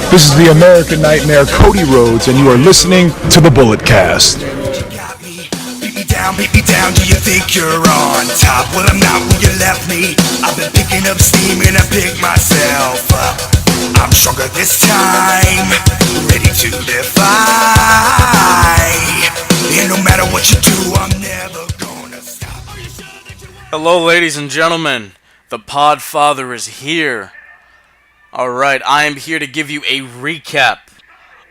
This is the American Nightmare, Cody Rhodes, and you are listening to the Bullet Cast. Beat me down, do you think you're on top? Well, I'm not where you left me. I've been picking up steam and I pick myself up. I'm stronger this time, ready to defy. And no matter what you do, I'm never gonna stop. Hello, ladies and gentlemen. The Podfather is here. Alright, I am here to give you a recap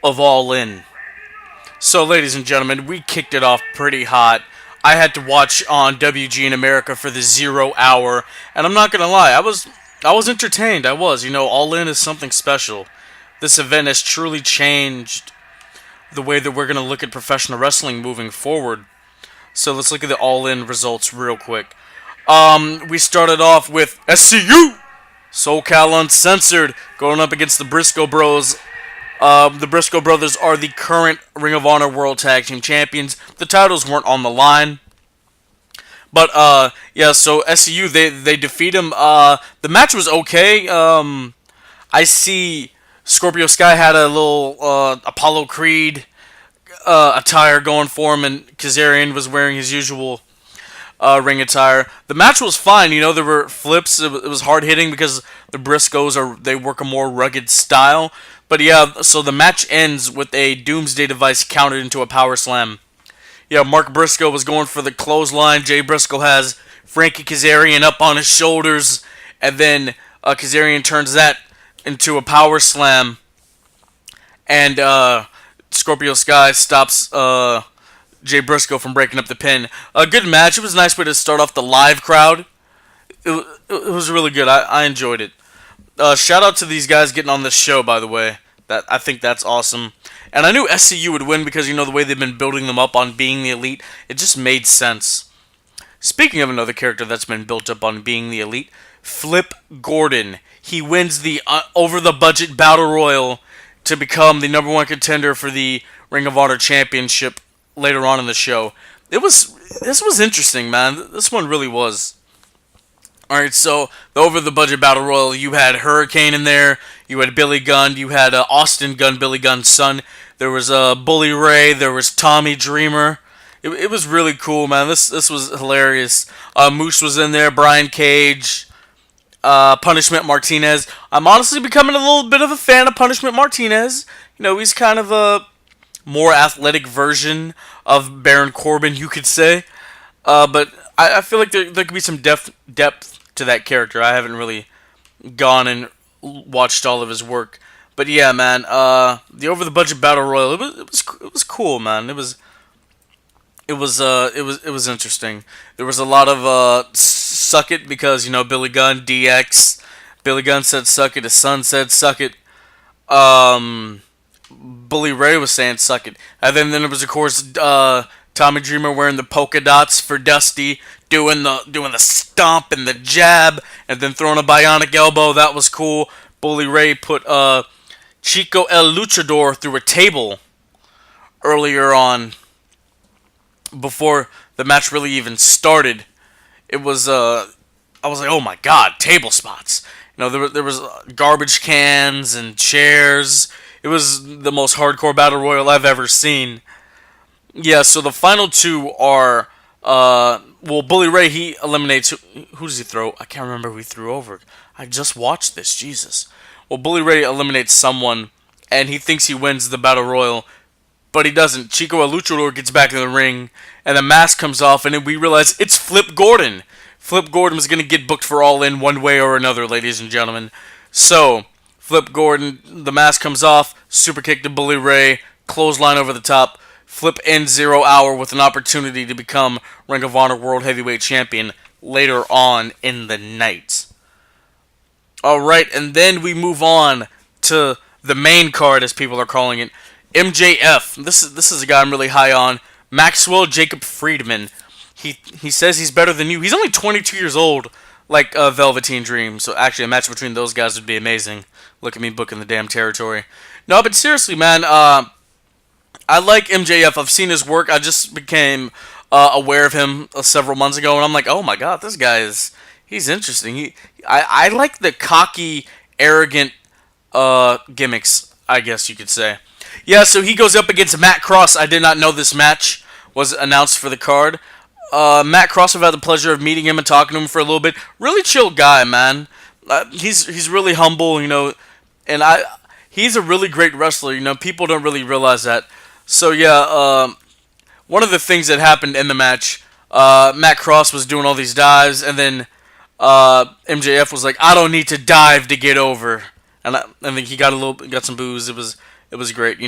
of All In. So, ladies and gentlemen, we kicked it off pretty hot. I had to watch on WG in America for the 0 hour, and I'm not gonna lie, I was entertained. I was. You know, All In is something special. This event has truly changed the way that we're gonna look at professional wrestling moving forward. So let's look at the All In results real quick. We started off with SCU, SoCal Uncensored, going up against the Briscoe Bros. The Briscoe Brothers are the current Ring of Honor World Tag Team Champions. The titles weren't on the line. But, yeah, so SCU, they defeat him. The match was okay. I see Scorpio Sky had a little Apollo Creed attire going for him, and Kazarian was wearing his usual ring attire. The match was fine. You know, there were flips. It was hard-hitting because the Briscoes, they work a more rugged style. But yeah, so the match ends with a Doomsday Device countered into a power slam. Yeah, Mark Briscoe was going for the clothesline. Jay Briscoe has Frankie Kazarian up on his shoulders. And then Kazarian turns that into a power slam. And Scorpio Sky stops Jay Briscoe from breaking up the pin. A good match. It was a nice way to start off the live crowd. It was really good. I enjoyed it. Shout out to these guys getting on this show, by the way. I think that's awesome. And I knew SCU would win because, you know, the way they've been building them up on being the elite, it just made sense. Speaking of another character that's been built up on being the elite, Flip Gordon. He wins the over-the-budget Battle Royal to become the #1 contender for the Ring of Honor Championship later on in the show. This was interesting, man. This one really was. Alright, so the over-the-budget Battle Royal, you had Hurricane in there, you had Billy Gunn, you had Austin Gunn, Billy Gunn's son, there was Bully Ray, there was Tommy Dreamer. It was really cool, man. This was hilarious. Moose was in there, Brian Cage, Punishment Martinez. I'm honestly becoming a little bit of a fan of Punishment Martinez. You know, he's kind of a more athletic version of Baron Corbin, you could say. But I feel like there could be some depth to that character. I haven't really gone and watched all of his work, but yeah, man, the over the budget battle royal, it was cool, man. It was interesting. There was a lot of suck it because, you know, Billy Gunn, DX, Billy Gunn said suck it, his son said suck it. Bully Ray was saying suck it, and then there was, of course, Tommy Dreamer wearing the polka dots for Dusty, doing the stomp and the jab, and then throwing a bionic elbow. That was cool. Bully Ray put Chico El Luchador through a table earlier on, before the match really even started. It was I was like, oh my god, table spots. You know, there was garbage cans and chairs. It was the most hardcore battle royal I've ever seen. Yeah, so the final two are, Bully Ray, he eliminates, who does he throw? I can't remember who he threw over. I just watched this, Jesus. Well, Bully Ray eliminates someone, and he thinks he wins the Battle Royal, but he doesn't. Chico El Luchador gets back in the ring, and the mask comes off, and then we realize it's Flip Gordon. Flip Gordon was going to get booked for All In one way or another, ladies and gentlemen. So, Flip Gordon, the mask comes off, super kick to Bully Ray, clothesline over the top. Flip ends 0 hour with an opportunity to become Ring of Honor World Heavyweight Champion later on in the night. Alright, and then we move on to the main card, as people are calling it. MJF. This is a guy I'm really high on. Maxwell Jacob Friedman. He says he's better than you. He's only 22 years old, like Velveteen Dream. So actually, a match between those guys would be amazing. Look at me booking the damn territory. No, but seriously, man, I like MJF. I've seen his work. I just became aware of him several months ago, and I'm like, oh my god, this guy is, He's interesting. I like the cocky, arrogant gimmicks, I guess you could say. Yeah, so he goes up against Matt Cross. I did not know this match was announced for the card. Matt Cross, I've had the pleasure of meeting him and talking to him for a little bit. Really chill guy, man. He's really humble, and he's a really great wrestler. People don't really realize that. So yeah, one of the things that happened in the match, Matt Cross was doing all these dives, and then MJF was like, "I don't need to dive to get over," and I think he got some boos. It was great,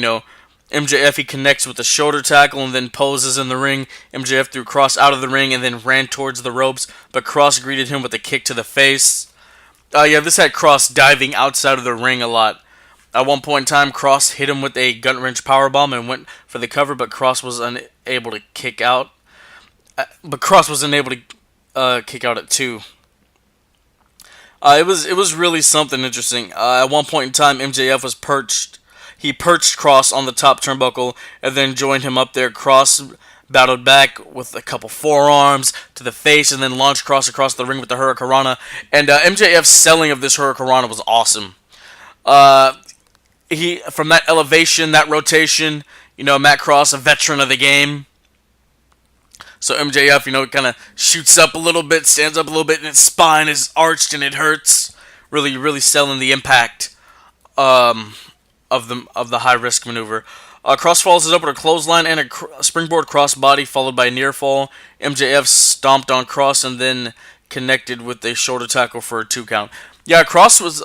MJF, he connects with a shoulder tackle and then poses in the ring. MJF threw Cross out of the ring and then ran towards the ropes, but Cross greeted him with a kick to the face. Yeah, this had Cross diving outside of the ring a lot. At one point in time, Cross hit him with a gut wrench powerbomb and went for the cover, but Cross was unable to kick out. Kick out at 2. It was really something interesting. At one point in time, MJF was perched. He perched Cross on the top turnbuckle and then joined him up there. Cross battled back with a couple forearms to the face and then launched Cross across the ring with the Hurricanrana. And MJF's selling of this Hurricanrana was awesome. He from that elevation, that rotation, Matt Cross, a veteran of the game. So MJF, kind of shoots up a little bit, stands up a little bit, and his spine is arched and it hurts. Really, really selling the impact of the high risk maneuver. Cross follows it up with a clothesline and a springboard crossbody, followed by a near fall. MJF stomped on Cross and then connected with a shoulder tackle for a 2 count. Yeah, Cross was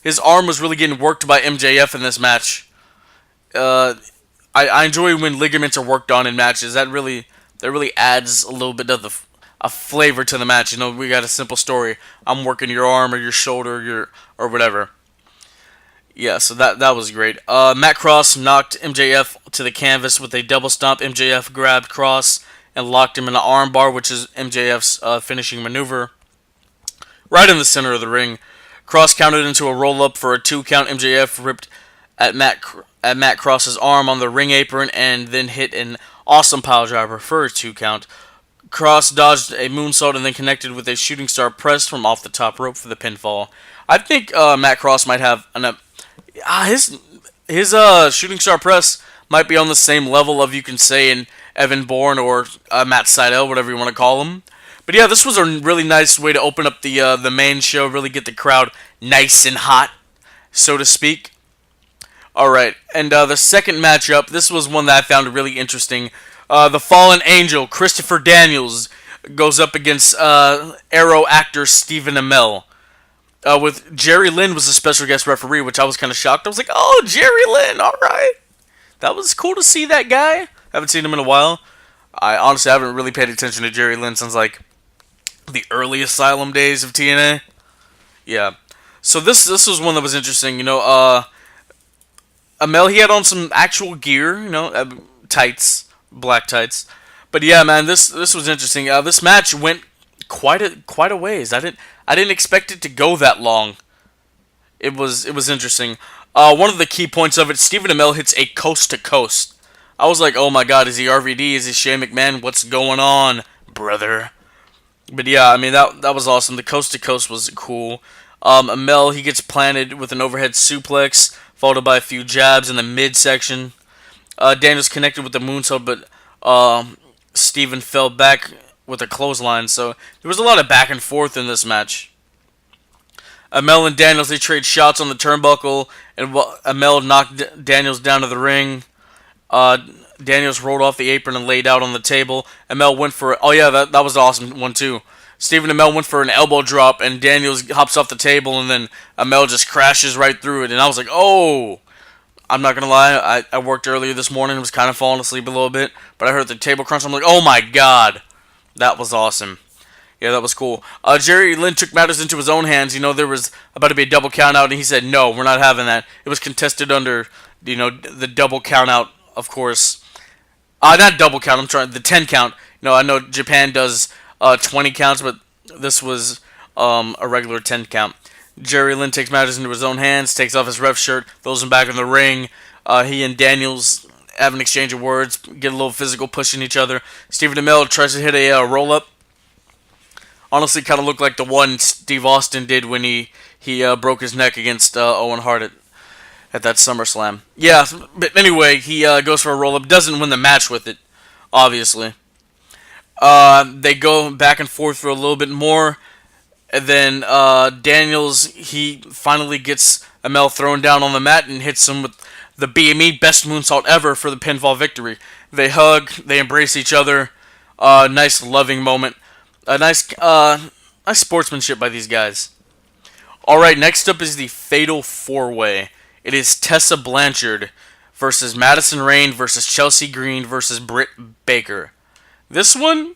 his arm was really getting worked by MJF in this match. I enjoy when ligaments are worked on in matches. That really adds a little bit of a flavor to the match. We got a simple story. I'm working your arm or your shoulder, or whatever. Yeah, so that was great. Matt Cross knocked MJF to the canvas with a double stomp. MJF grabbed Cross and locked him in an arm bar, which is MJF's finishing maneuver. Right in the center of the ring. Cross counted into a roll-up for a 2 count. MJF ripped at Matt Cross's arm on the ring apron and then hit an awesome pile driver for a 2 count. Cross dodged a moonsault and then connected with a shooting star press from off the top rope for the pinfall. I think Matt Cross might have his shooting star press might be on the same level of, you can say, in Evan Bourne or Matt Sydal, whatever you want to call him. But yeah, this was a really nice way to open up the main show, really get the crowd nice and hot, so to speak. Alright, and the second matchup, this was one that I found really interesting. The Fallen Angel, Christopher Daniels, goes up against Arrow actor Stephen Amell. With Jerry Lynn was a special guest referee, which I was kind of shocked. I was like, oh, Jerry Lynn, alright. That was cool to see that guy. Haven't seen him in a while. I honestly haven't really paid attention to Jerry Lynn since, the early Asylum days of TNA. Yeah. So this was one that was interesting. Amell, he had on some actual gear, tights, black tights. But yeah, man, this was interesting. This match went quite a ways. I didn't expect it to go that long. It was interesting. One of the key points of it, Stephen Amell hits a coast to coast. I was like, oh my god, is he RVD? Is he Shane McMahon? What's going on, brother? But yeah, I mean, that was awesome. The coast to coast was cool. Amell, he gets planted with an overhead suplex, followed by a few jabs in the midsection. Daniels connected with the moonsault, but Steven fell back with a clothesline, so there was a lot of back and forth in this match. Amell and Daniels, they trade shots on the turnbuckle, and Amell knocked Daniels down to the ring. Daniels rolled off the apron and laid out on the table. Amell went for... Oh yeah, that was an awesome one too. Stephen Amell went for an elbow drop, and Daniels hops off the table, and then Amell just crashes right through it. And I was like, oh! I'm not going to lie, I worked earlier this morning, was kind of falling asleep a little bit, but I heard the table crunch, I'm like, oh my god! That was awesome. Yeah, that was cool. Jerry Lynn took matters into his own hands. There was about to be a double count out, and he said, no, we're not having that. It was contested under, the double count out, of course. Not double count, the 10 count. I know Japan does 20 counts, but this was a regular 10 count. Jerry Lynn takes matters into his own hands, takes off his ref shirt, throws him back in the ring. He and Daniels have an exchange of words, get a little physical, pushing each other. Stephen Amell tries to hit a roll-up Honestly, kind of looked like the one Steve Austin did when he broke his neck against Owen Hart at that SummerSlam. Yeah, but anyway, he goes for a roll-up. Doesn't win the match with it, obviously. They go back and forth for a little bit more. And then Daniels, he finally gets Amell thrown down on the mat and hits him with the BME best moonsault ever for the pinfall victory. They hug, they embrace each other. Nice loving moment. Nice sportsmanship by these guys. Alright, next up is the Fatal 4-Way. It is Tessa Blanchard versus Madison Rayne versus Chelsea Green versus Britt Baker. This one,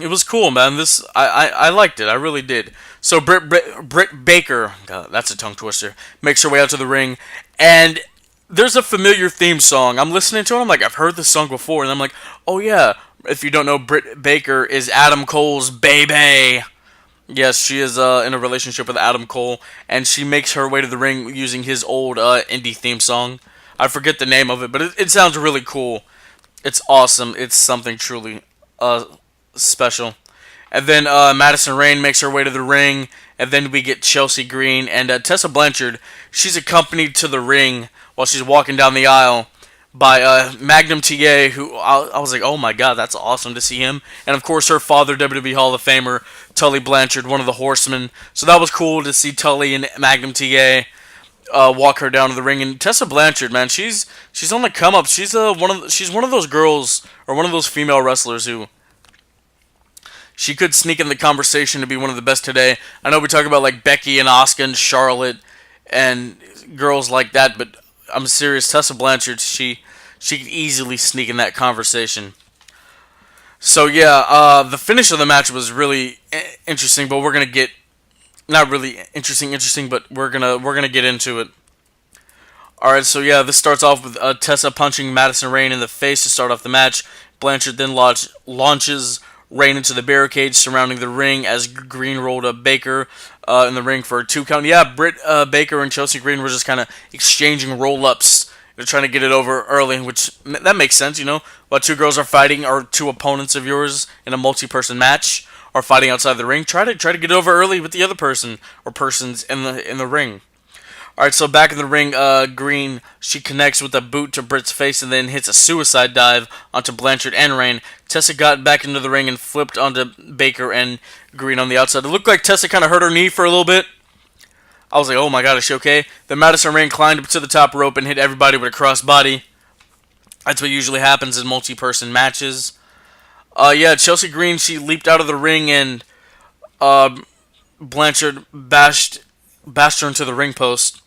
it was cool, man. I liked it. I really did. So Britt Baker, God, that's a tongue twister, makes her way out to the ring, and there's a familiar theme song. I'm listening to it. I'm like, I've heard this song before, and I'm like, oh yeah. If you don't know, Britt Baker is Adam Cole's baby. Yes, she is in a relationship with Adam Cole, and she makes her way to the ring using his old indie theme song. I forget the name of it, but it sounds really cool. It's awesome. It's something truly special. And then Madison Rayne makes her way to the ring, and then we get Chelsea Green and Tessa Blanchard. She's accompanied to the ring while she's walking down the aisle by Magnum TA, who I was like, oh my god, that's awesome to see him. And of course her father, WWE Hall of Famer Tully Blanchard, one of the Horsemen. So that was cool to see Tully and Magnum TA walk her down to the ring. And Tessa Blanchard, man, she's on the come up. She's one of those girls, or one of those female wrestlers who she could sneak in the conversation to be one of the best today. I know we talk about like Becky and Asuka and Charlotte and girls like that, but I'm serious. Tessa Blanchard, she could easily sneak in that conversation. So yeah, the finish of the match was really interesting, but we're gonna get not really interesting, but we're gonna get into it. All right, so yeah, this starts off with Tessa punching Madison Rayne in the face to start off the match. Blanchard then launches Rayne into the barricade surrounding the ring as Green rolled up Baker in the ring for a 2 count. Yeah, Britt Baker and Chelsea Green were just kind of exchanging roll-ups. They're trying to get it over early, which that makes sense, you know. While two girls are fighting, or two opponents of yours in a multi-person match are fighting outside the ring, try to get it over early with the other person or persons in the ring. All right, so back in the ring, Green, she connects with a boot to Britt's face and then hits a suicide dive onto Blanchard and Rayne. Tessa got back into the ring and flipped onto Baker and Green on the outside. It looked like Tessa kind of hurt her knee for a little bit. I was like, oh my god, is she okay? Then Madison Rayne climbed up to the top rope and hit everybody with a crossbody. That's what usually happens in multi-person matches. Yeah, Chelsea Green, she leaped out of the ring and Blanchard bashed her into the ring post.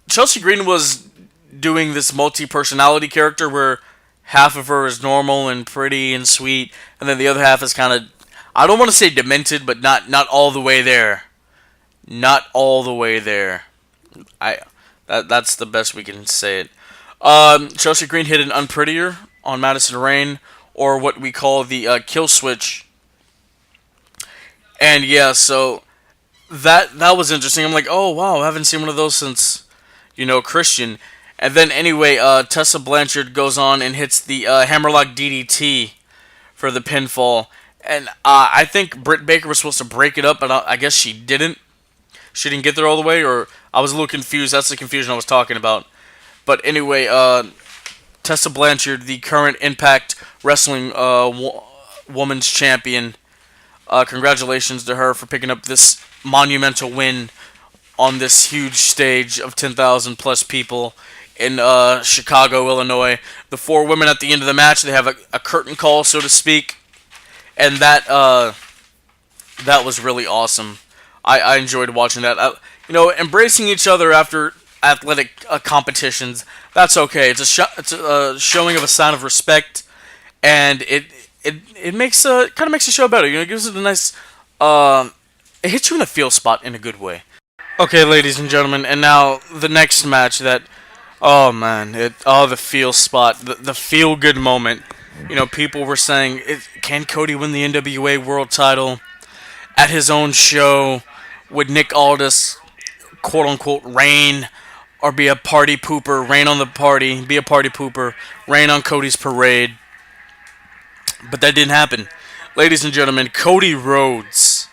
Chelsea Green was doing this multi-personality character where half of her is normal and pretty and sweet, and then the other half is kind of, I don't want to say demented, but not all the way there. Not all the way there. That's the best we can say it. Chelsea Green hit an unprettier on Madison Rayne, or what we call the kill switch. And yeah, so that was interesting. I'm like, oh wow, I haven't seen one of those since, Christian. And then anyway, Tessa Blanchard goes on and hits the hammerlock DDT for the pinfall. And I think Britt Baker was supposed to break it up, but I guess she didn't. She didn't get there all the way, or I was a little confused. That's the confusion I was talking about. But anyway, Tessa Blanchard, the current Impact Wrestling Women's Champion. Congratulations to her for picking up this monumental win on this huge stage of 10,000 plus people in Chicago, Illinois. The 4 women at the end of the match, they have a curtain call, so to speak, and that was really awesome. I enjoyed watching that. Embracing each other after athletic competitions, that's okay. It's a showing of a sign of respect, and it makes kind of makes the show better. It gives it a nice it hits you in the feel spot in a good way. Okay, ladies and gentlemen, and now the next match that, oh man, the feel spot, the feel good moment. People were saying, can Cody win the NWA World Title at his own show? Would Nick Aldis, quote unquote, reign or be a party pooper, rain on the party, be a party pooper, rain on Cody's parade? But that didn't happen. Ladies and gentlemen, Cody Rhodes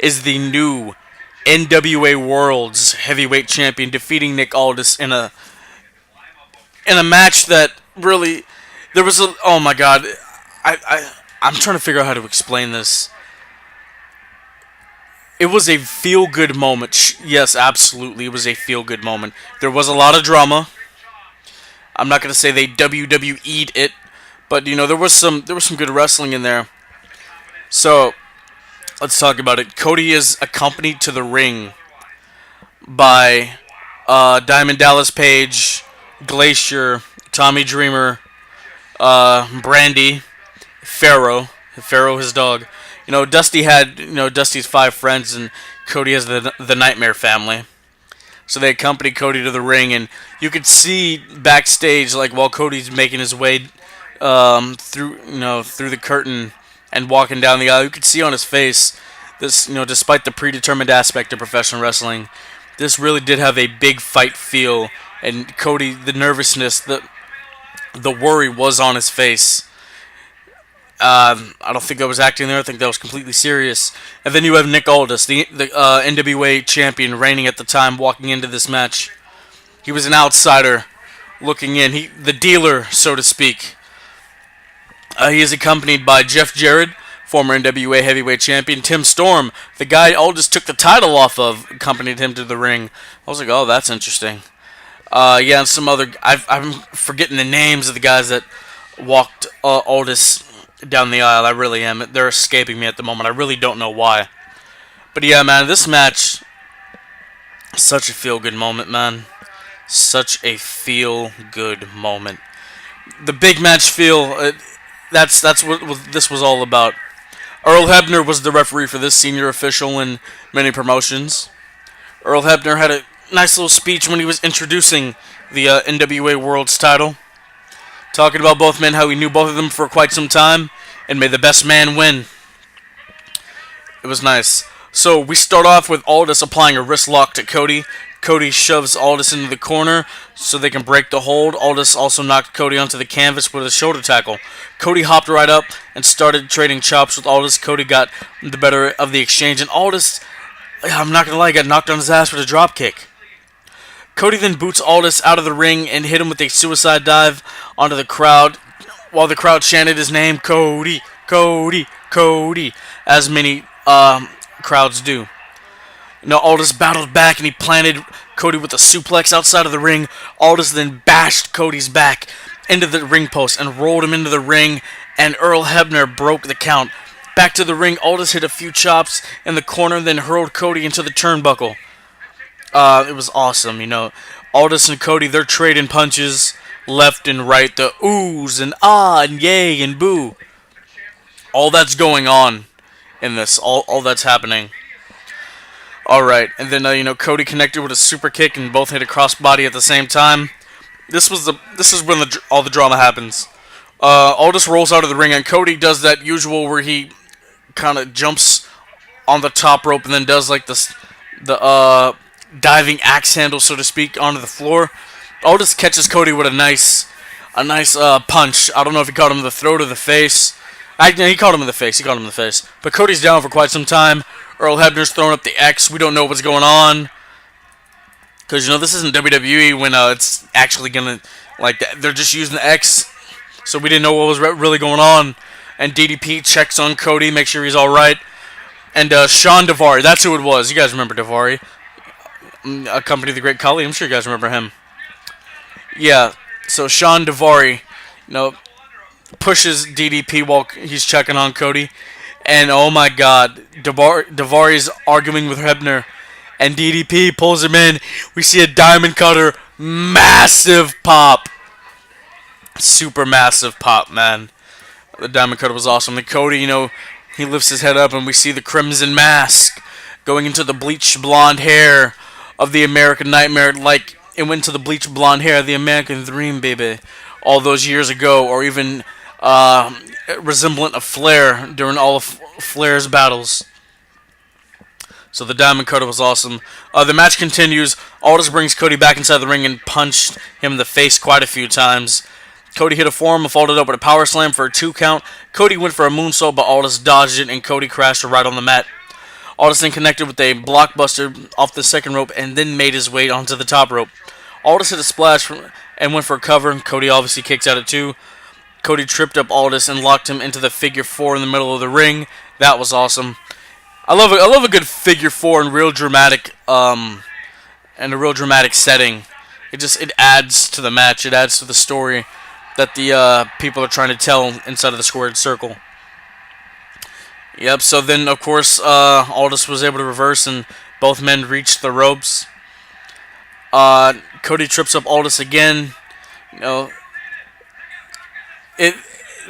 is the new NWA World's Heavyweight Champion, defeating Nick Aldis in a match that really there was a oh my god, I'm trying to figure out how to explain this. It was a feel-good moment. Yes, absolutely, it was a feel-good moment. There was a lot of drama. I'm not gonna say they WWE'd it, but there was some good wrestling in there. So let's talk about it. Cody is accompanied to the ring by Diamond Dallas Page, Glacier, Tommy Dreamer, Brandy, Pharaoh, his dog. Dusty had Dusty's 5 friends, and Cody has the Nightmare family. So they accompanied Cody to the ring, and you could see backstage, like while Cody's making his way through the curtain and walking down the aisle, you could see on his face this, despite the predetermined aspect of professional wrestling, this really did have a big fight feel, and Cody, the nervousness, the worry was on his face. I don't think that was acting there. I think that was completely serious. And then you have Nick Aldis, the NWA champion, reigning at the time, walking into this match. He was an outsider looking in. The dealer, so to speak. He is accompanied by Jeff Jarrett, former NWA Heavyweight Champion. Tim Storm, the guy Aldis took the title off of, accompanied him to the ring. I was like, oh, that's interesting. And some other... I'm forgetting the names of the guys that walked Aldis down the aisle. I really am. They're escaping me at the moment. I really don't know why. But yeah, man, this match, such a feel-good moment, man. Such a feel-good moment. The big match feel, that's what this was all about. Earl Hebner was the referee for this, senior official in many promotions. Earl Hebner had a nice little speech when he was introducing the NWA World's title, talking about both men, how he knew both of them for quite some time, and may the best man win. It was nice. So we start off with Aldis applying a wrist lock to Cody. Cody shoves Aldis into the corner so they can break the hold. Aldis also knocked Cody onto the canvas with a shoulder tackle. Cody hopped right up and started trading chops with Aldis. Cody got the better of the exchange, and Aldis, I'm not going to lie, got knocked on his ass with a drop kick. Cody then boots Aldis out of the ring and hit him with a suicide dive onto the crowd, while the crowd chanted his name, Cody, Cody, Cody, as many crowds do. Aldis battled back and he planted Cody with a suplex outside of the ring. Aldis then bashed Cody's back into the ring post and rolled him into the ring, and Earl Hebner broke the count. Back to the ring, Aldis hit a few chops in the corner, then hurled Cody into the turnbuckle. It was awesome, Aldis and Cody, they're trading punches left and right. The oohs and ah and yay and boo. All that's going on in this. All that's happening. Alright, and then, Cody connected with a super kick and both hit a crossbody at the same time. This is when all the drama happens. Aldis rolls out of the ring, and Cody does that usual where he kind of jumps on the top rope and then does like the diving axe handle, so to speak, onto the floor. Aldis catches Cody with a nice punch. I don't know if he caught him in the throat or the face. He caught him in the face. But Cody's down for quite some time. Earl Hebner's throwing up the X. We don't know what's going on. Because, this isn't WWE when it's actually going to, they're just using the X. So we didn't know what was really going on. And DDP checks on Cody, make sure he's alright. And Sean Daivari, that's who it was. You guys remember Daivari. Accompanied the Great Khali. I'm sure you guys remember him. Yeah, so Sean Daivari, pushes DDP while he's checking on Cody. And oh my god, Daivari's arguing with Hebner, and DDP pulls him in. We see a diamond cutter, massive pop. Super massive pop, man. The diamond cutter was awesome. And Cody, he lifts his head up and we see the crimson mask going into the bleached blonde hair of the American Nightmare, like it went to the bleached blonde hair of the American Dream, baby, all those years ago, or even resemblant of Flair during all of Flair's battles. So the diamond cutter was awesome. The match continues. Aldis brings Cody back inside the ring and punched him in the face quite a few times. Cody hit a forearm and followed up with a power slam for a 2 count. Cody went for a moonsault, but Aldis dodged it, and Cody crashed right on the mat. Aldis then connected with a blockbuster off the second rope and then made his way onto the top rope. Aldis hit a splash and went for a cover. Cody obviously kicks out at 2. Cody tripped up Aldis and locked him into the figure 4 in the middle of the ring. That was awesome. I love a good figure 4 and real dramatic and a real dramatic setting. It adds to the match. It adds to the story that the people are trying to tell inside of the squared circle. Yep. So then, of course, Aldis was able to reverse, and both men reached the ropes. Cody trips up Aldis again.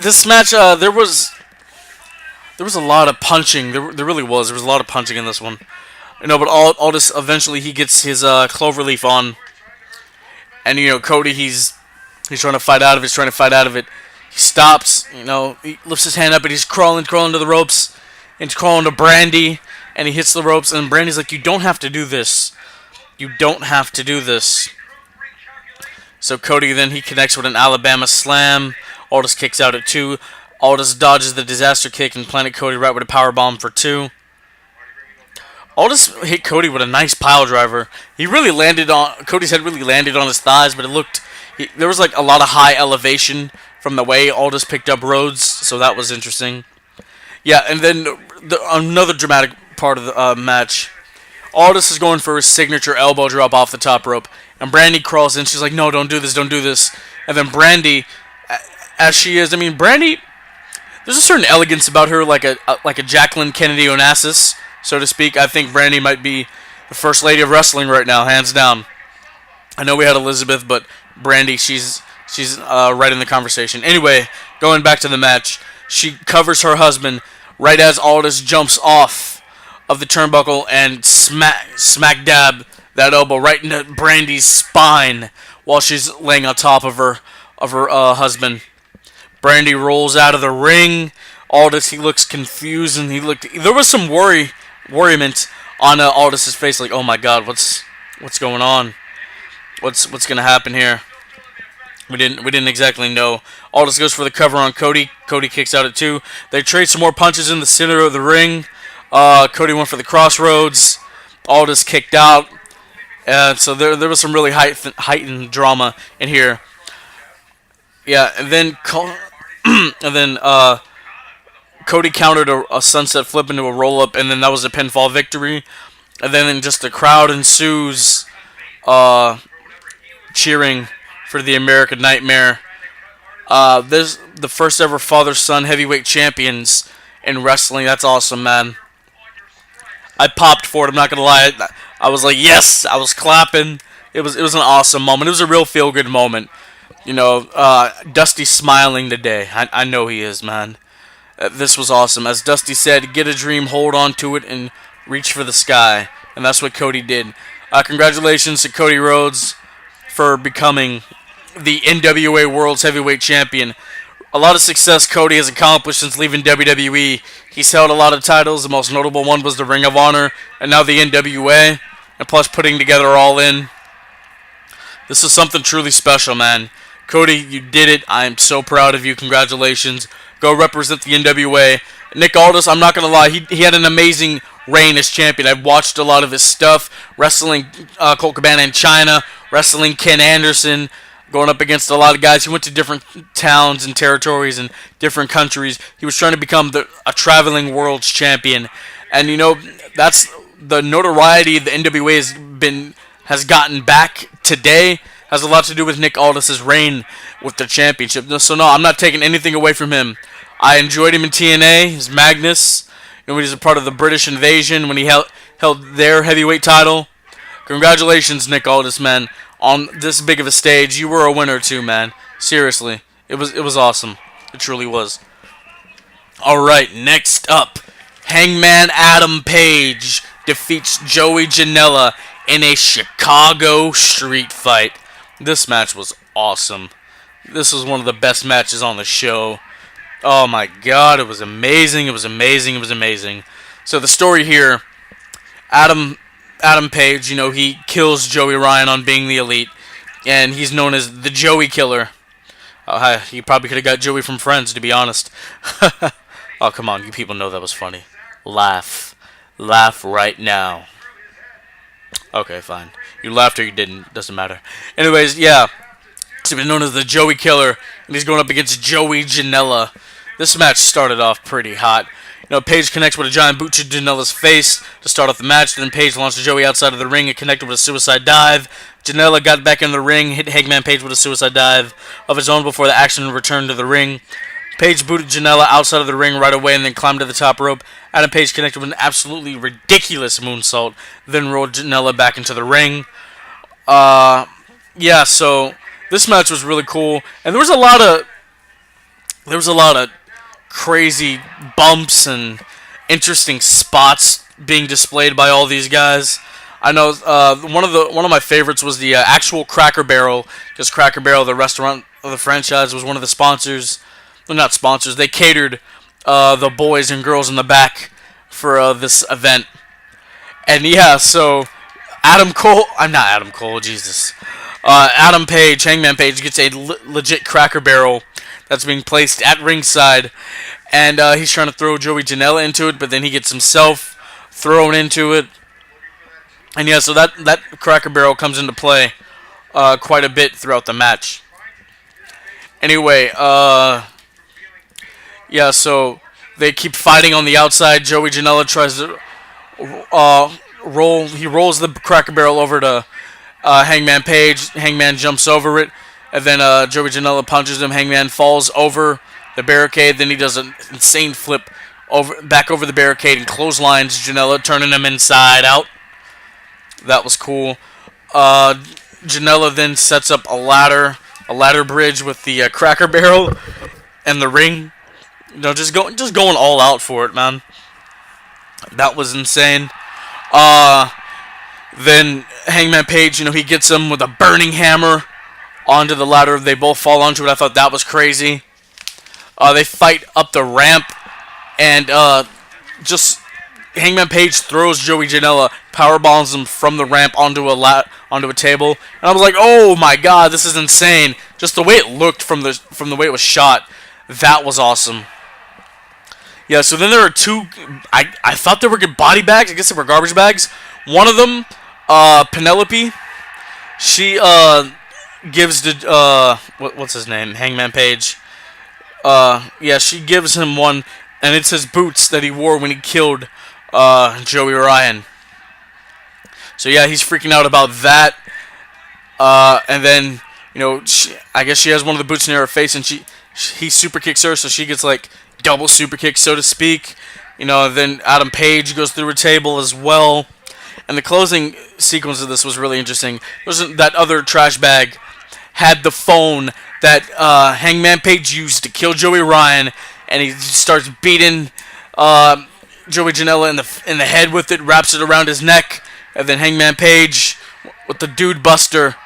This match, there was a lot of punching. There really was. There was a lot of punching in this one. But Aldis eventually he gets his cloverleaf on, and Cody he's trying to fight out of it. He's trying to fight out of it. He stops. He lifts his hand up and he's crawling to the ropes, and he's crawling to Brandy, and he hits the ropes. And Brandy's like, "You don't have to do this. You don't have to do this." So Cody then he connects with an Alabama slam. Aldis kicks out at 2. Aldis dodges the disaster kick and planted Cody right with a powerbomb for 2. Aldis hit Cody with a nice pile driver. Cody's head really landed on his thighs, but there was like a lot of high elevation from the way Aldis picked up Rhodes, so that was interesting. Yeah, and then another dramatic part of the match. Aldis is going for his signature elbow drop off the top rope, and Brandy crawls in. She's like, "No, don't do this, don't do this." And then Brandy, as she is, Brandy, there's a certain elegance about her, like a Jacqueline Kennedy Onassis, so to speak. I think Brandy might be the first lady of wrestling right now, hands down. I know we had Elizabeth, but Brandy, she's right in the conversation. Anyway, going back to the match, she covers her husband right as Aldis jumps off of the turnbuckle and smack dab that elbow right into Brandy's spine while she's laying on top of her husband. Brandy rolls out of the ring. Aldis, he looks confused, and there was some worriment on Aldis's face, like, "Oh my God, what's going on? What's gonna happen here?" We didn't exactly know. Aldis goes for the cover on Cody. Cody kicks out at 2. They trade some more punches in the center of the ring. Cody went for the crossroads. Aldis kicked out. So there was some really heightened drama in here. Yeah, and then Cody countered a sunset flip into a roll up, and then that was a pinfall victory. And then just the crowd ensues, cheering for the American Nightmare. This the first ever father-son heavyweight champions in wrestling. That's awesome, man. I popped for it. I'm not gonna lie. I was like, yes. I was clapping. It was an awesome moment. It was a real feel-good moment. Dusty's smiling today. I know he is, man. This was awesome. As Dusty said, get a dream, hold on to it, and reach for the sky. And that's what Cody did. Congratulations to Cody Rhodes for becoming the NWA World Heavyweight Champion. A lot of success Cody has accomplished since leaving WWE. He's held a lot of titles. The most notable one was the Ring of Honor, and now the NWA, and plus putting together All In. This is something truly special, man. Cody, you did it. I am so proud of you. Congratulations. Go represent the NWA. Nick Aldis, I'm not going to lie, he had an amazing reign as champion. I've watched a lot of his stuff, wrestling Colt Cabana in China, wrestling Ken Anderson, going up against a lot of guys. He went to different towns and territories and different countries. He was trying to become a traveling world's champion. And, that's the notoriety the NWA has gotten back today has a lot to do with Nick Aldis' reign with the championship. So, no, I'm not taking anything away from him. I enjoyed him in TNA, his Magnus. When he was a part of the British invasion, when he held their heavyweight title. Congratulations, Nick Aldis, man. On this big of a stage, you were a winner too, man. Seriously, it was awesome. It truly was. All right, next up, Hangman Adam Page defeats Joey Janela in a Chicago street fight. This match was awesome. This was one of the best matches on the show. Oh my God, it was amazing. It was amazing. It was amazing. So the story here, Adam Page, he kills Joey Ryan on being the Elite, and he's known as the Joey Killer. He probably could have got Joey from Friends, to be honest. Oh, come on. You people know that was funny. Laugh. Laugh right now. Okay, fine. You laughed or you didn't. Doesn't matter. Anyways, yeah. He's been known as the Joey Killer, and he's going up against Joey Janela. This match started off pretty hot. Paige connects with a giant boot to Janela's face to start off the match. Then Paige launched Joey outside of the ring and connected with a suicide dive. Janela got back in the ring, hit Hangman Page with a suicide dive of his own before the action returned to the ring. Page booted Janela outside of the ring right away and then climbed to the top rope. Adam Page connected with an absolutely ridiculous moonsault, then rolled Janela back into the ring. Yeah, so this match was really cool, and there was a lot of crazy bumps and interesting spots being displayed by all these guys. I know one of my favorites was the actual Cracker Barrel, because Cracker Barrel, the restaurant of the franchise, was one of the sponsors. Well, not sponsors. They catered the boys and girls in the back for this event. And yeah, so Adam Page, Hangman Page, gets a legit Cracker Barrel that's being placed at ringside, and he's trying to throw Joey Janela into it, but then he gets himself thrown into it. And yeah, so that Cracker Barrel comes into play quite a bit throughout the match. Anyway, yeah, so they keep fighting on the outside. Joey Janela tries to roll. He rolls the Cracker Barrel over to Hangman Page. Hangman jumps over it, and then Joey Janela punches him. Hangman falls over the barricade. Then he does an insane flip back over the barricade and clotheslines Janela, turning him inside out. That was cool. Janela then sets up a ladder bridge with the Cracker Barrel and the ring. Just going all out for it, man. That was insane. Then Hangman Page, he gets him with a burning hammer onto the ladder. They both fall onto it. I thought that was crazy. They fight up the ramp, and just Hangman Page throws Joey Janela, powerbombs him from the ramp onto a table, and I was like, "Oh my God, this is insane!" Just the way it looked from the way it was shot, that was awesome. Yeah, so then there are two. I thought they were good body bags. I guess they were garbage bags. One of them, Penelope, she gives the what's his name, Hangman Page. Yeah, she gives him one, and it's his boots that he wore when he killed Joey Ryan. So yeah, he's freaking out about that. And then I guess she has one of the boots near her face, and he super kicks her, so she gets like double super kick, so to speak. Then Adam Page goes through a table as well. And the closing sequence of this was really interesting. That other trash bag had the phone that Hangman Page used to kill Joey Ryan, and he starts beating Joey Janela in the head with it, wraps it around his neck, and then Hangman Page with the Dude Buster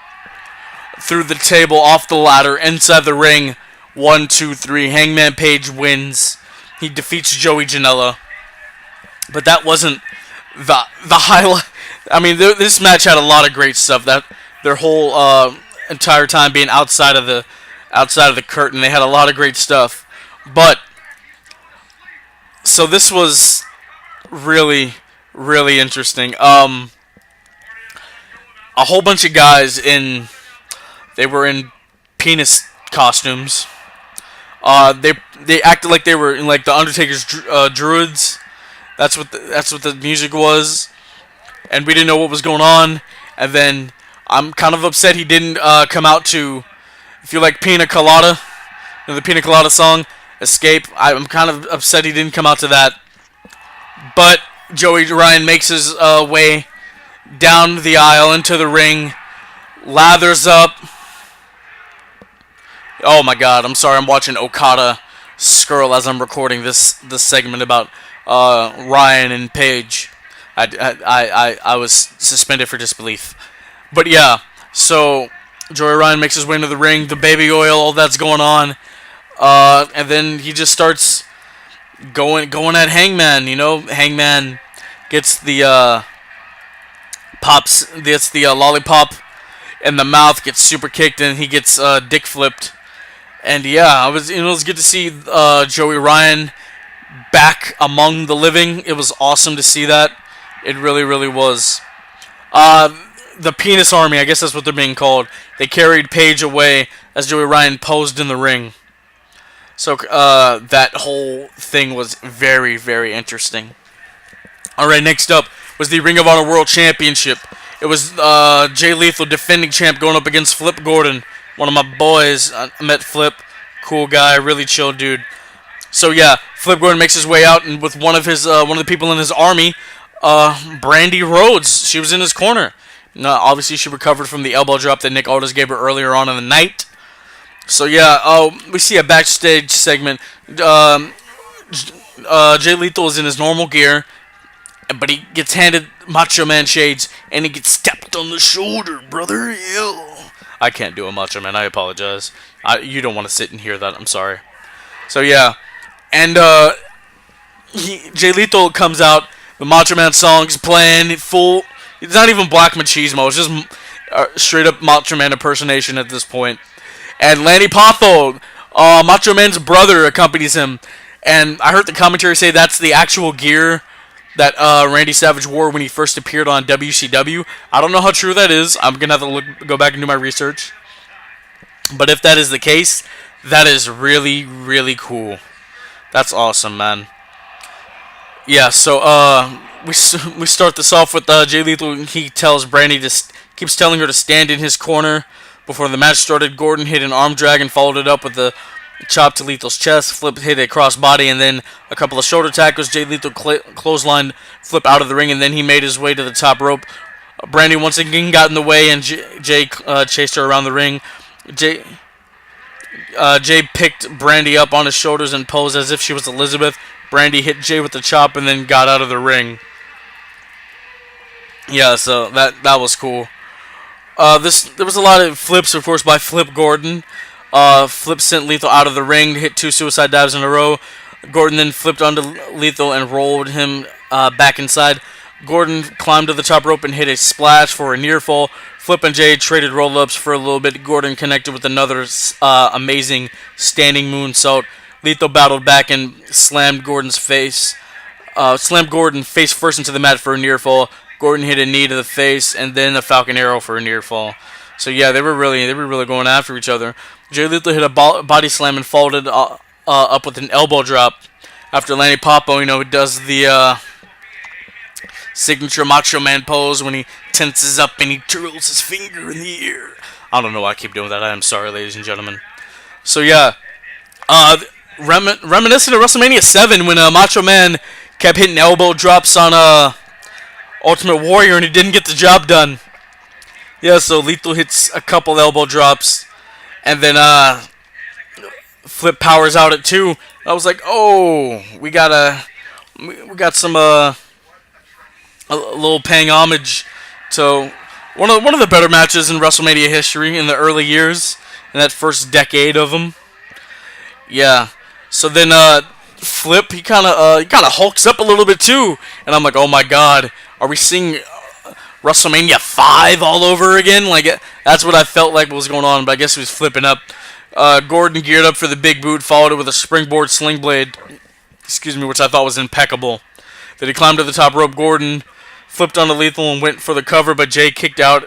through the table, off the ladder, inside the ring. 1, 2, 3. Hangman Page wins. He defeats Joey Janela. But that wasn't the highlight. I mean, this match had a lot of great stuff. That their whole entire time being outside of the curtain, they had a lot of great stuff. But so this was really, really interesting. A whole bunch of guys they were in penis costumes. They acted like they were in like the Undertaker's druids. That's what the music was, and we didn't know what was going on. And then I'm kind of upset he didn't come out to, if you like Pina Colada, the Pina Colada song, Escape. I'm kind of upset he didn't come out to that. But Joey Ryan makes his way down the aisle into the ring, lathers up. Oh my God! I'm sorry. I'm watching Okada skirl as I'm recording this segment about Ryan and Page. I was suspended for disbelief. But yeah, so Joey Ryan makes his way into the ring. The baby oil, all that's going on, and then he just starts going at Hangman. Hangman gets the lollipop in the mouth, gets super kicked, and he gets dick flipped. And yeah, it was good to see Joey Ryan back among the living. It was awesome to see that. It really, really was. The Penis Army, I guess that's what they're being called. They carried Paige away as Joey Ryan posed in the ring. So that whole thing was very, very interesting. All right, next up was the Ring of Honor World Championship. It was Jay Lethal, defending champ, going up against Flip Gordon, one of my boys. I met Flip, cool guy, really chill dude. So yeah, Flip Gordon makes his way out, and with one of the people in his army, Brandy Rhodes, she was in his corner. Now, obviously, she recovered from the elbow drop that Nick Aldis gave her earlier on in the night. So yeah, we see a backstage segment. Jay Lethal is in his normal gear, but he gets handed Macho Man shades, and he gets stepped on the shoulder, brother. Ew. I can't do a Macho Man. I apologize. You don't want to sit and hear that. I'm sorry. So yeah, and Jay Lethal comes out. The Macho Man song's playing full. It's not even Black Machismo. It's just straight up Macho Man impersonation at this point. And Lanny Poffo, Macho Man's brother, accompanies him. And I heard the commentary say that's the actual gear that Randy Savage wore when he first appeared on WCW. I don't know how true that is. I'm going to have to go back and do my research. But if that is the case, that is really, really cool. That's awesome, man. Yeah, so we start this off with Jay Lethal. He tells Brandy keeps telling her to stand in his corner. Before the match started, Gordon hit an arm drag and followed it up with a chop to Lethal's chest. Flip hit a crossbody and then a couple of shoulder tackles. Jay Lethal clotheslined Flip out of the ring, and then he made his way to the top rope. Brandy once again got in the way, and Jay chased her around the ring. Jay picked Brandy up on his shoulders and posed as if she was Elizabeth. Brandy hit Jay with the chop and then got out of the ring. Yeah, so that was cool. There was a lot of flips, of course, by Flip Gordon. Flip sent Lethal out of the ring to hit 2 suicide dives in a row. Gordon then flipped onto Lethal and rolled him back inside. Gordon climbed to the top rope and hit a splash for a near fall. Flip and Jay traded roll-ups for a little bit. Gordon connected with another amazing standing moonsault. Lethal battled back and slammed Gordon face first into the mat for a near fall. Gordon hit a knee to the face and then a Falcon Arrow for a near fall. So yeah, they were really going after each other. Jay Lethal hit a body slam and followed up with an elbow drop. After Lanny Poffo, does the signature Macho Man pose when he tenses up and he twirls his finger in the air. I don't know why I keep doing that. I am sorry, ladies and gentlemen. So yeah, reminiscent of WrestleMania 7 when Macho Man kept hitting elbow drops on Ultimate Warrior and he didn't get the job done. Yeah, so Lethal hits a couple elbow drops, and then Flip powers out at 2. I was like, oh, we got some a little paying homage to one of the better matches in WrestleMania history in the early years, in that first decade of them. Yeah. So then Flip, he kind of hulks up a little bit too, and I'm like, oh my God, are we seeing WrestleMania 5 all over again? Like, that's what I felt like was going on, but I guess he was flipping up. Gordon geared up for the big boot, followed it with a springboard sling blade, which I thought was impeccable. Then he climbed to the top rope. Gordon flipped onto Lethal and went for the cover, but Jay kicked out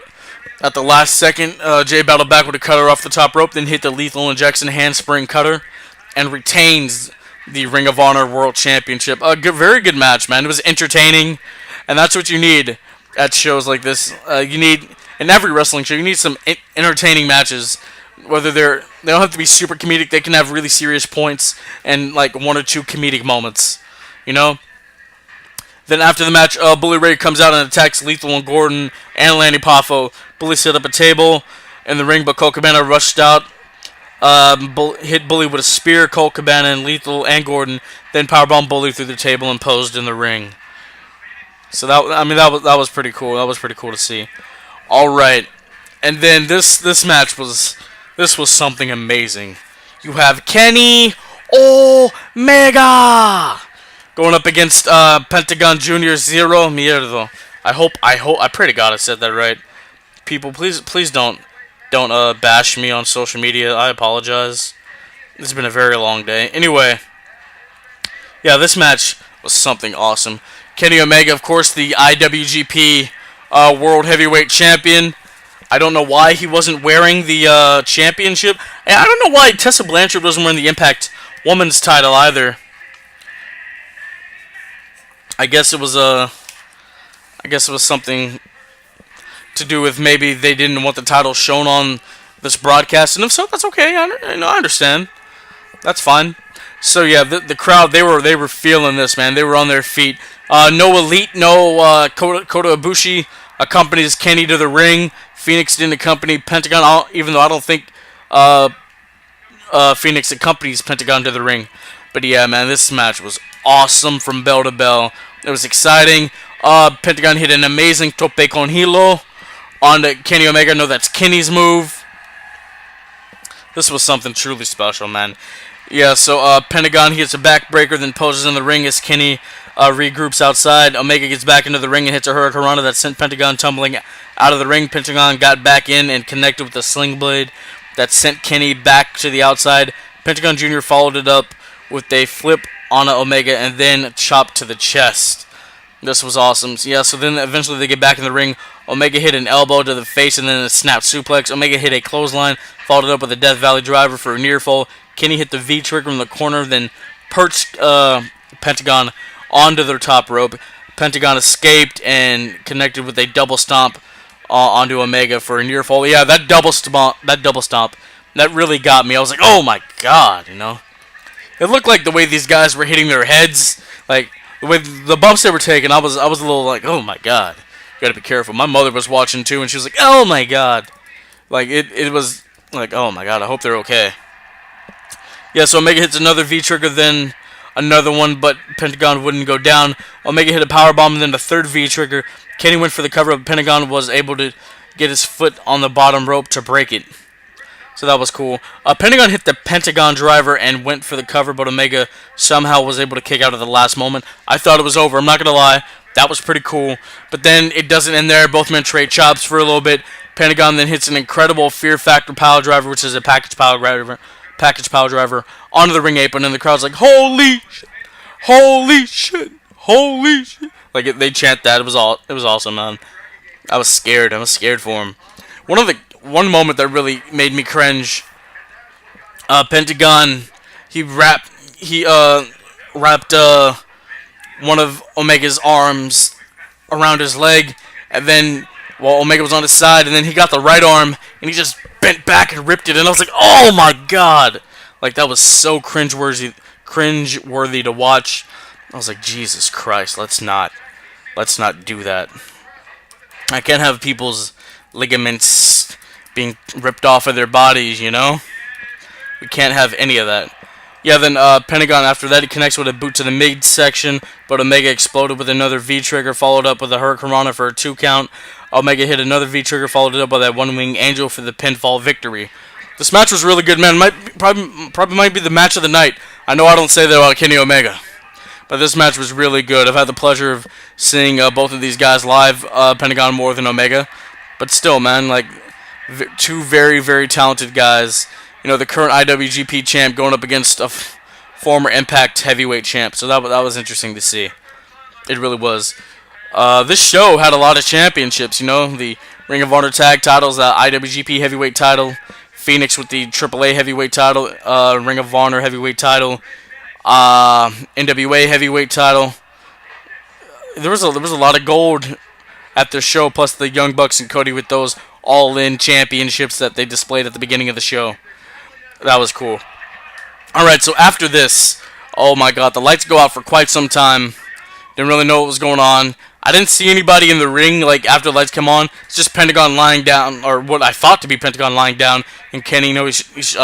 at the last second. Jay battled back with a cutter off the top rope, then hit the Lethal Injection handspring cutter, and retains the Ring of Honor World Championship. Very good match, man. It was entertaining, and that's what you need at shows like this. You need, in every wrestling show, you need some entertaining matches. Whether they don't have to be super comedic, they can have really serious points and like 1 or 2 comedic moments, Then after the match, Bully Ray comes out and attacks Lethal and Gordon and Lanny Poffo. Bully set up a table in the ring, but Colt Cabana rushed out, hit Bully with a spear. Colt Cabana and Lethal and Gordon then powerbombed Bully through the table and posed in the ring. So that was pretty cool. That was pretty cool to see. All right, and then this match was something amazing. You have Kenny Omega going up against Pentagon Jr. Zero Miedo. I pray to God I said that right. People, please don't bash me on social media. I apologize. It's been a very long day. Anyway, yeah, this match was something awesome. Kenny Omega, of course, the IWGP World Heavyweight Champion. I don't know why he wasn't wearing the championship. And I don't know why Tessa Blanchard wasn't wearing the Impact Women's title either. I guess it was something to do with maybe they didn't want the title shown on this broadcast, and if so, that's okay. I understand. That's fine. So yeah, the crowd, they were feeling this, man. They were on their feet. No Elite, no Kota Ibushi accompanies Kenny to the ring. Phoenix didn't accompany Pentagon, even though I don't think Phoenix accompanies Pentagon to the ring. But yeah, man, this match was awesome from bell to bell. It was exciting. Pentagon hit an amazing tope con hilo on Kenny Omega. No, that's Kenny's move. This was something truly special, man. Yeah, so Pentagon hits a backbreaker, then poses in the ring as Kenny regroups outside. Omega gets back into the ring and hits a Hurricanrana that sent Pentagon tumbling out of the ring. Pentagon got back in and connected with the sling blade that sent Kenny back to the outside. Pentagon Jr. followed it up with a flip on Omega and then chop to the chest. This was awesome. So, yeah, so then eventually they get back in the ring. Omega hit an elbow to the face and then a snap suplex. Omega hit a clothesline, followed it up with a Death Valley driver for a near fall. Kenny hit the V-trigger in the corner, then perched Pentagon onto their top rope. Pentagon escaped and connected with a double stomp onto Omega for a near fall. Yeah, that double stomp, that really got me. I was like, oh my god, you know. It looked like the way these guys were hitting their heads, like the way the bumps they were taking. I was a little like, oh my god, you gotta be careful. My mother was watching too, and she was like, oh my god, like it was like, oh my god, I hope they're okay. Yeah, so Omega hits another V-trigger, then another one, but Pentagon wouldn't go down. Omega hit a powerbomb, and then the third V-trigger. Kenny went for the cover, but Pentagon was able to get his foot on the bottom rope to break it. So that was cool. Pentagon hit the Pentagon driver and went for the cover, but Omega somehow was able to kick out at the last moment. I thought it was over. I'm not going to lie. That was pretty cool. But then it doesn't end there. Both men trade chops for a little bit. Pentagon then hits an incredible Fear Factor Power Driver, which is a package power driver, onto the ring apron, and the crowd's like, holy shit, holy shit, holy shit. Like, they chant that. It was awesome, man. I was scared for him. One moment that really made me cringe, Pentagon, he wrapped one of Omega's arms around his leg, and then while Omega was on his side, and then he got the right arm, and he just bent back and ripped it, and I was like, oh my god! Like, that was so cringeworthy to watch. I was like, Jesus Christ, let's not do that. I can't have people's ligaments being ripped off of their bodies, you know? We can't have any of that. Yeah, then Pentagon, after that, he connects with a boot to the midsection, but Omega exploded with another V-trigger, followed up with a Hurricanrana for a 2 count. Omega hit another V-trigger, followed it up by that one-wing angel for the pinfall victory. This match was really good, man. Probably might be the match of the night. I know I don't say that about Kenny Omega, but this match was really good. I've had the pleasure of seeing both of these guys live, Pentagon more than Omega, but still, man, like, two very, very talented guys. You know, the current IWGP champ going up against a former Impact heavyweight champ. So that was interesting to see. It really was. This show had a lot of championships, you know. The Ring of Honor tag titles, the IWGP heavyweight title, Phoenix with the AAA heavyweight title, Ring of Honor heavyweight title, NWA heavyweight title. There was a lot of gold at the show, plus the Young Bucks and Cody with those all-in championships that they displayed at the beginning of the show. That was cool. Alright, so after this, oh my god, the lights go out for quite some time. Didn't really know what was going on. I didn't see anybody in the ring, like, after the lights come on. It's just Pentagon lying down, or what I thought to be Pentagon lying down, and Kenny, you know, he's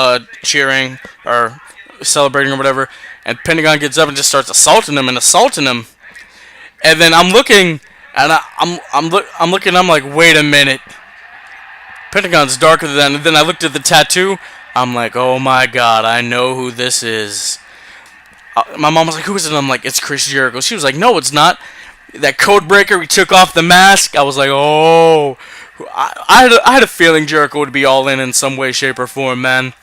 cheering, or celebrating, or whatever, and Pentagon gets up and just starts assaulting him. And then I'm looking, and I'm looking, I'm like, wait a minute. Pentagon's darker than, and then I looked at the tattoo. I'm like, oh my god, I know who this is. My mom was like, who is it? And I'm like, it's Chris Jericho. She was like, no, it's not. That code breaker, he took off the mask. I was like, oh. I had a feeling Jericho would be all in some way, shape, or form, man.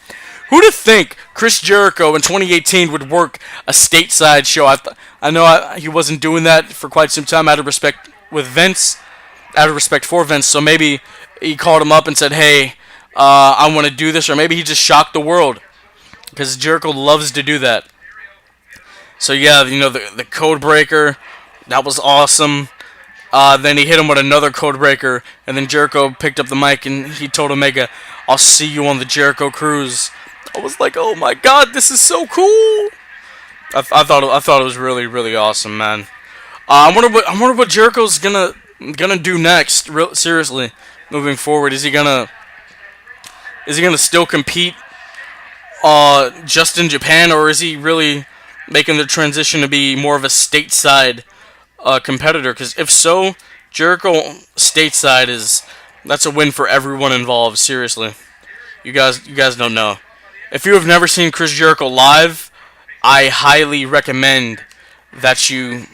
Who'd have think Chris Jericho in 2018 would work a stateside show? I know he wasn't doing that for quite some time out of respect with Vince, out of respect for Vince. So maybe he called him up and said, "Hey, I want to do this," or maybe he just shocked the world because Jericho loves to do that. So yeah, the code breaker, that was awesome. Then he hit him with another code breaker, and then Jericho picked up the mic and he told Omega, "I'll see you on the Jericho Cruise." I was like, "Oh my God, this is so cool!" I thought it was really, really awesome, man. I wonder what Jericho's gonna do next. Seriously, moving forward, is he gonna still compete just in Japan, or is he really making the transition to be more of a stateside competitor? Because if so, Jericho stateside that's a win for everyone involved. Seriously, you guys don't know. If you have never seen Chris Jericho live, I highly recommend that you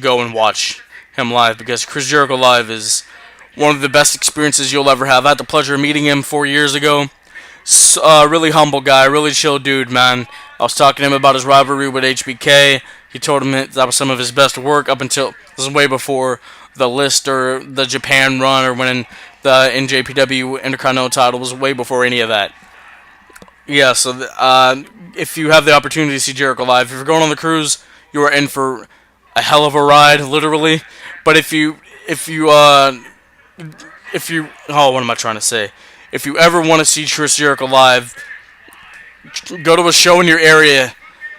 go and watch him live, because Chris Jericho live is one of the best experiences you'll ever have. I had the pleasure of meeting him 4 years ago. Really humble guy, really chill dude, man. I was talking to him about his rivalry with HBK. He told him that was some of his best work up until, this is way before the list or the Japan run or winning the NJPW Intercontinental title, was way before any of that. Yeah, so if you have the opportunity to see Jericho live, if you're going on the cruise, you are in for a hell of a ride, literally. But if you oh, what am I trying to say? If you ever want to see Chris Jericho live, go to a show in your area.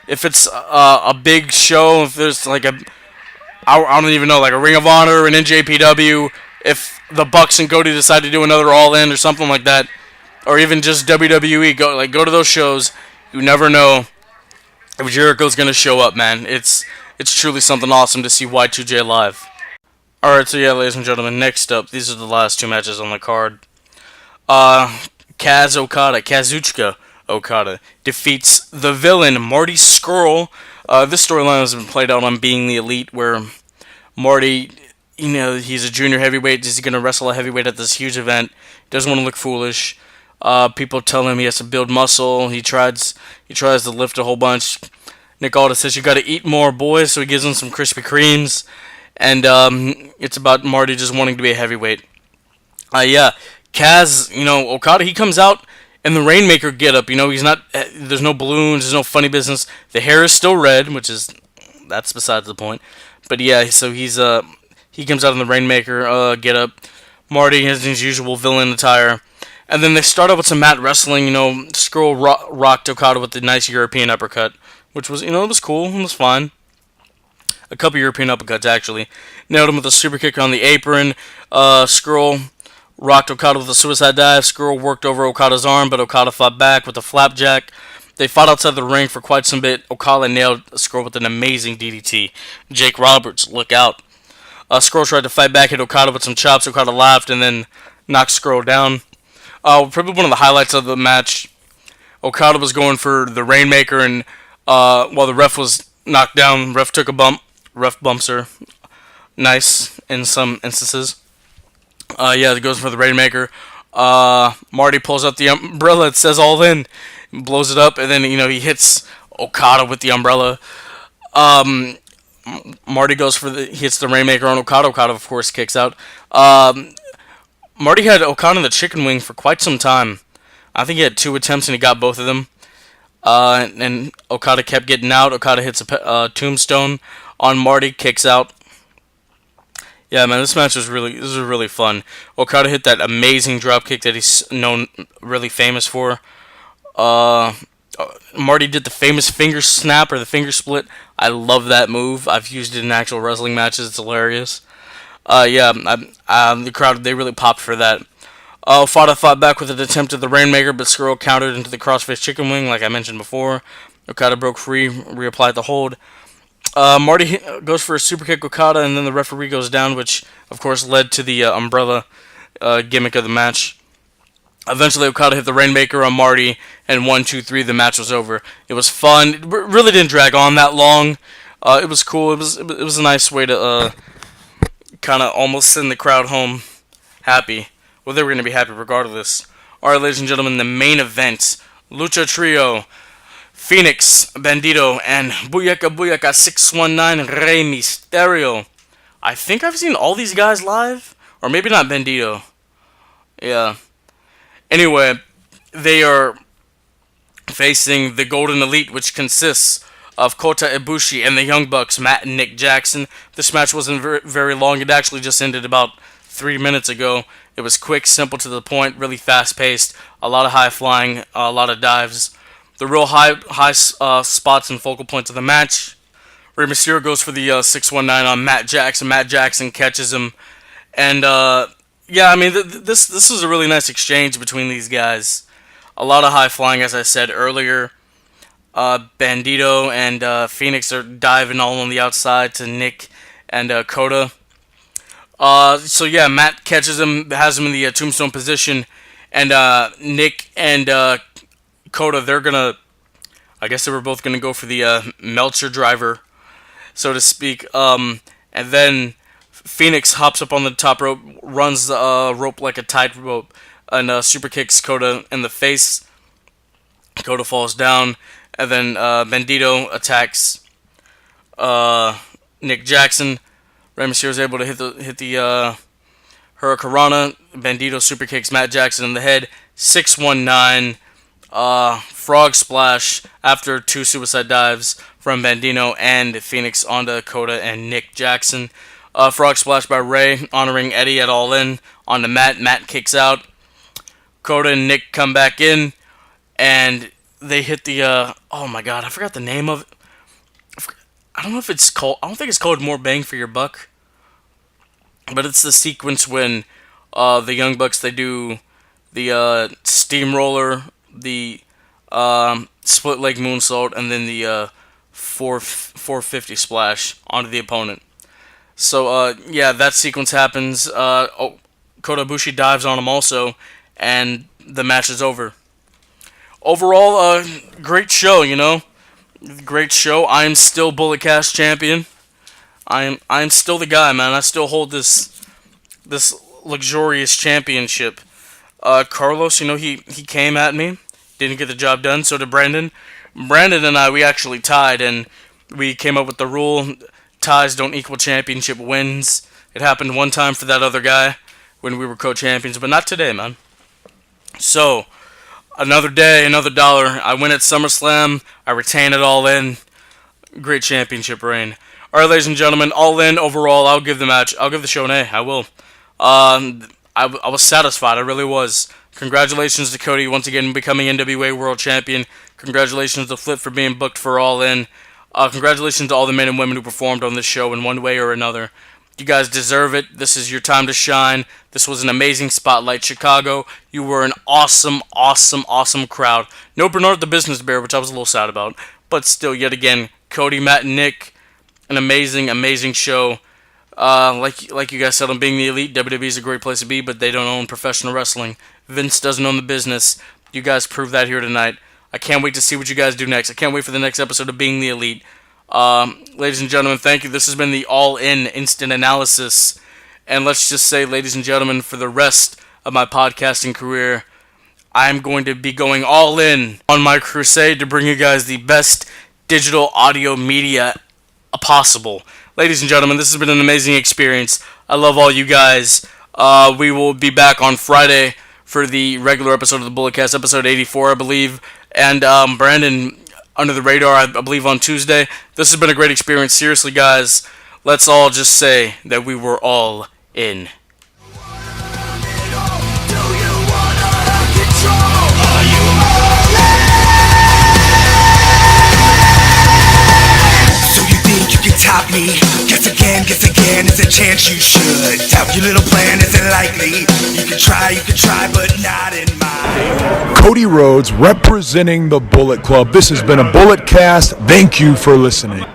If it's a big show, if there's like I don't even know, like a Ring of Honor or an NJPW, if the Bucks and Cody decide to do another All In or something like that, or even just WWE, go to those shows. You never know if Jericho's gonna show up, man. It's truly something awesome to see Y2J live. Alright, so yeah, ladies and gentlemen, next up, these are the last two matches on the card. Kazuchika Okada defeats the villain Marty Scurll. This storyline has been played out on Being the Elite, where Marty, he's a junior heavyweight. He's going to wrestle a heavyweight at this huge event. He doesn't want to look foolish. People tell him he has to build muscle. He tries to lift a whole bunch. Nick Aldis says, "You got to eat more, boys." So he gives him some Krispy Kremes, and it's about Marty just wanting to be a heavyweight. Yeah, Okada, he comes out in the Rainmaker getup. He's not. There's no balloons. There's no funny business. The hair is still red, that's besides the point. But yeah, so he comes out in the Rainmaker getup. Marty has his usual villain attire. And then they start out with some mat wrestling. Scurll rocked Okada with the nice European uppercut, which was, it was cool. It was fine. A couple European uppercuts, actually. Nailed him with a super kick on the apron. Scurll rocked Okada with a suicide dive. Scurll worked over Okada's arm, but Okada fought back with a flapjack. They fought outside the ring for quite some bit. Okada nailed Scurll with an amazing DDT. Jake Roberts, look out. Scurll tried to fight back, hit Okada with some chops. Okada laughed and then knocked Scurll down. Probably one of the highlights of the match, Okada was going for the Rainmaker, and while the ref was knocked down, ref took a bump. Ref bumps her. Nice in some instances. It goes for the Rainmaker. Marty pulls out the umbrella. It says All In. Blows it up, and then, he hits Okada with the umbrella. Marty hits the Rainmaker on Okada. Okada, of course, kicks out. Marty had Okada in the chicken wing for quite some time. I think he had 2 attempts, and he got both of them. And Okada kept getting out. Okada hits a tombstone on Marty, kicks out. Yeah, man, this match was really fun. Okada hit that amazing dropkick that he's really famous for. Marty did the famous finger snap or the finger split. I love that move. I've used it in actual wrestling matches. It's hilarious. The crowd, they really popped for that. Fought back with an attempt at the Rainmaker, but Scurll countered into the crossface chicken wing, like I mentioned before. Okada broke free, reapplied the hold. Marty goes for a super kick Okada, and then the referee goes down, which, of course, led to the umbrella gimmick of the match. Eventually, Okada hit the Rainmaker on Marty, and 1, 2, 3, the match was over. It was fun. It really didn't drag on that long. It was cool. It was a nice way to kind of almost send the crowd home happy. Well, they were going to be happy regardless. Alright, ladies and gentlemen, the main event Lucha Trio, Phoenix, Bandito, and Booyaka Booyaka 619 Rey Mysterio. I think I've seen all these guys live, or maybe not Bandito. Yeah. Anyway, they are facing the Golden Elite, which consists of Kota Ibushi and the Young Bucks, Matt and Nick Jackson. This match wasn't very long. It actually just ended about 3 minutes ago. It was quick, simple, to the point, really fast-paced, a lot of high flying, a lot of dives. The real high spots and focal points of the match. Rey Mysterio goes for the 619 on Matt Jackson. Matt Jackson catches him, and yeah, I mean this is a really nice exchange between these guys. A lot of high flying, as I said earlier. Bandito and Phoenix are diving all on the outside to Nick and Kota. So yeah, Matt catches him, has him in the tombstone position, and Nick and Kota, I guess they were both gonna go for the Meltzer driver, so to speak. And then Phoenix hops up on the top rope, runs the rope like a tightrope, and super kicks Kota in the face. Kota falls down, and then Bandito attacks Nick Jackson. Rey Mysterio is able to hit the Hurricanrana. Bandito super kicks Matt Jackson in the head. 619 frog splash after 2 suicide dives from Bandito and Phoenix onto Kota and Nick Jackson. Frog splash by Rey, honoring Eddie at All In onto Matt. Matt kicks out. Kota and Nick come back in, and they hit the oh my god, I forgot the name of it. I don't know if it's called. I don't think it's called More Bang for Your Buck, but it's the sequence when the Young Bucks, they do the steamroller, the split leg moonsault, and then the 450 splash onto the opponent. So yeah, that sequence happens. Kota Ibushi dives on him also, and the match is over. Overall, great show, you know. Great show. I am still Bullet Cast champion. I am still the guy, man. I still hold this luxurious championship. Carlos, you know, he came at me, didn't get the job done. So did Brandon. Brandon and I, we actually tied, and we came up with the rule: ties don't equal championship wins. It happened one time for that other guy when we were co-champions, but not today, man. So, another day, another dollar. I win at SummerSlam. I retain it All In. Great championship reign. Alright, ladies and gentlemen, All In overall. I'll give the show an A. I will. I was satisfied. I really was. Congratulations to Cody once again becoming NWA World Champion. Congratulations to Flip for being booked for All In. Congratulations to all the men and women who performed on this show in one way or another. You guys deserve it. This is your time to shine. This was an amazing spotlight. Chicago, you were an awesome, awesome, awesome crowd. No Bernard the Business Bear, which I was a little sad about. But still, yet again, Cody, Matt, and Nick, an amazing, amazing show. Like you guys said on Being the Elite, WWE is a great place to be, but they don't own professional wrestling. Vince doesn't own the business. You guys proved that here tonight. I can't wait to see what you guys do next. I can't wait for the next episode of Being the Elite. Ladies and gentlemen, thank you. This has been the All In Instant Analysis. And let's just say, ladies and gentlemen, for the rest of my podcasting career, I'm going to be going all in on my crusade to bring you guys the best digital audio media possible. Ladies and gentlemen, this has been an amazing experience. I love all you guys. We will be back on Friday for the regular episode of the Bulletcast, episode 84, I believe. And Brandon, Under the Radar, I believe, on Tuesday. This has been a great experience. Seriously, guys, let's all just say that we were all in. Top me, guess again, there's a chance you should. Doubt your little plan isn't likely. You can try, but not in mine. Cody Rhodes representing the Bullet Club. This has been a Bullet Cast. Thank you for listening.